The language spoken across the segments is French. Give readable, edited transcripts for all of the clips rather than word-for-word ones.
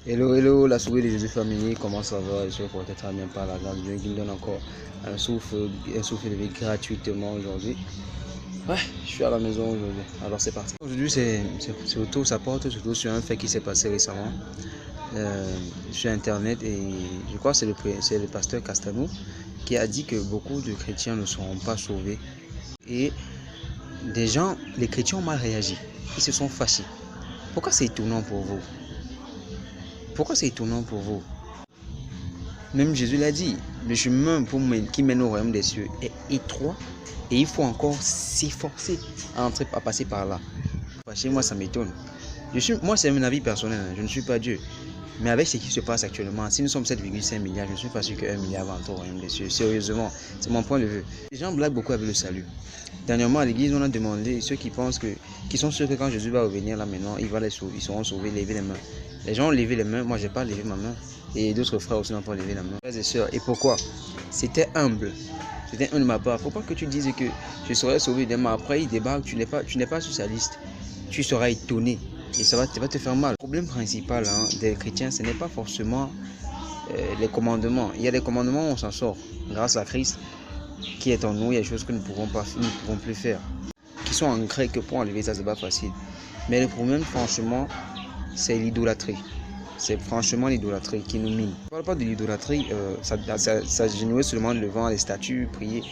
Hello, hello, la souris de Jésus famille, comment ça va? Je vais peut-être même pas la grâce de Dieu qui me donne encore un souffle de vie gratuitement aujourd'hui. Ouais, je suis à la maison aujourd'hui, alors c'est parti. Aujourd'hui, c'est surtout, ça porte surtout sur un fait qui s'est passé récemment sur internet et je crois que c'est le pasteur Castanou qui a dit que beaucoup de chrétiens ne seront pas sauvés et des gens, les chrétiens ont mal réagi, ils se sont fâchés. Pourquoi c'est étonnant pour vous? Pourquoi c'est étonnant pour vous? Même Jésus l'a dit, le chemin qui mène au royaume des cieux est étroit et il faut encore s'efforcer à passer par là. Chez moi, ça m'étonne. Moi, c'est mon avis personnel, je ne suis pas Dieu. Mais avec ce qui se passe actuellement, si nous sommes 7,5 milliards, je ne suis pas sûr que 1 milliard va entrer au royaume des cieux. Sérieusement, c'est mon point de vue. Les gens blaguent beaucoup avec le salut. Dernièrement, à l'église, on a demandé ceux qui pensent qui sont sûrs que quand Jésus va revenir là maintenant, ils seront sauvés, lever les mains. Les gens ont levé les mains, moi j'ai pas levé ma main. Et d'autres frères aussi n'ont pas levé la main. Frères et sœurs, et pourquoi? C'était humble. C'était humble de ma part. Faut pas que tu dises que je serai sauvé demain. Après, il débarque, tu n'es pas sur sa liste. Tu seras étonné. Et ça va te faire mal. Le problème principal des chrétiens, ce n'est pas forcément les commandements. Il y a des commandements où on s'en sort. Grâce à Christ qui est en nous, il y a des choses que nous ne pouvons plus faire. Qui sont ancrées que pour enlever ça, c'est pas facile. Mais le problème, franchement, c'est l'idolâtrie. C'est franchement l'idolâtrie qui nous mine. Je ne parle pas de l'idolâtrie, ça génère seulement devant les statues, prier.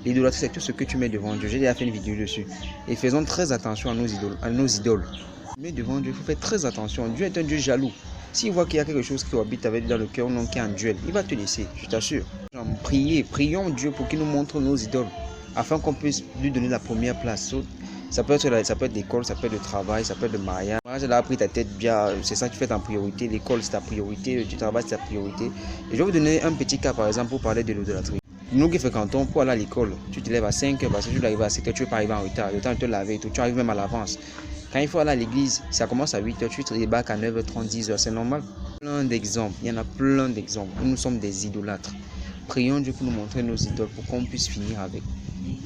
L'idolâtrie, c'est tout ce que tu mets devant Dieu. J'ai déjà fait une vidéo dessus. Et faisons très attention à nos idoles. Mais devant Dieu, il faut faire très attention. Dieu est un Dieu jaloux. S'il voit qu'il y a quelque chose qui habite avec dans le cœur, non, qui est en duel, il va te laisser, je t'assure. Prions Dieu pour qu'il nous montre nos idoles, afin qu'on puisse lui donner la première place. Ça peut être l'école, ça peut être le travail, ça peut être le mariage. Le mariage, elle a pris ta tête bien, c'est ça que tu fais en priorité. L'école, c'est ta priorité, le travail, c'est ta priorité. Et je vais vous donner un petit cas, par exemple, pour parler de l'idolâtrie. Nous qui fréquentons, pour aller à l'école, tu te lèves à 5 h parce que tu dois arriver à 7 h, tu ne veux pas arriver en retard, le temps de te laver et tout, tu arrives même à l'avance. Quand il faut aller à l'église, ça commence à 8 h, tu te débarques à 9 h 30, 10 h, c'est normal. Plein d'exemples, il y en a plein d'exemples. Nous sommes des idolâtres. Prions Dieu pour nous montrer nos idoles, pour qu'on puisse finir avec.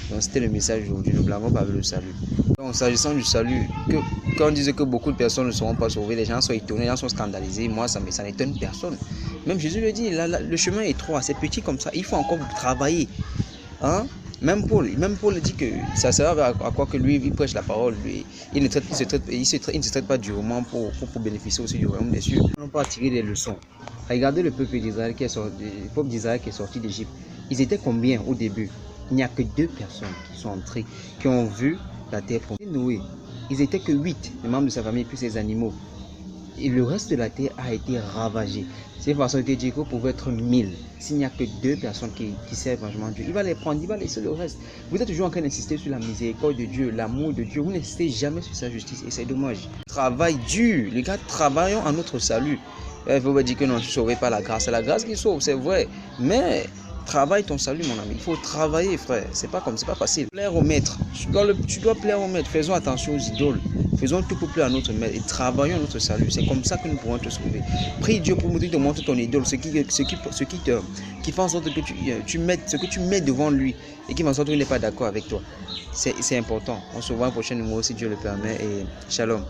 Donc c'était le message aujourd'hui, ne blâmons pas avec le salut. Donc s'agissant du salut, quand on disait que beaucoup de personnes ne seront pas sauvées, les gens sont étonnés, les gens sont scandalisés, moi ça n'étonne personne. Même Jésus le dit, le chemin est étroit, c'est petit comme ça, il faut encore travailler. Même Paul dit que ça sert à quoi que lui, il prêche la parole, lui, il ne se traite pas durement pour bénéficier aussi du royaume des cieux. On peut tirer des leçons. Regardez le peuple d'Israël qui est sorti d'Égypte. Ils étaient combien au début? Il n'y a que 2 personnes qui sont entrées, qui ont vu la terre promise. Noé, ils étaient que 8, les membres de sa famille, puis ses animaux. Et le reste de la terre a été ravagé. C'est façon de dire qu'il pouvait être 1000. S'il n'y a que 2 personnes qui servent vraiment Dieu, il va les prendre, il va laisser le reste. Vous êtes toujours en train d'insister sur la miséricorde de Dieu, l'amour de Dieu. Vous n'insistez jamais sur sa justice et c'est dommage. Travail dur. Les gars, travaillons à notre salut. Il faut pas dire que non, tu ne sauves pas la grâce. C'est la grâce qui sauve, c'est vrai. Mais travaille ton salut, mon ami. Il faut travailler, frère. C'est pas facile. Plaire au maître. Tu dois plaire au maître. Faisons attention aux idoles. Faisons tout pour plaire à notre maître et travaillons notre salut. C'est comme ça que nous pourrons te sauver. Prie Dieu pour te montrer ton idole, ce qui fait en sorte que tu mettes ce que tu mets devant lui et qui fait en sorte qu'il n'est pas d'accord avec toi. C'est important. On se voit au prochain numéro si Dieu le permet et shalom.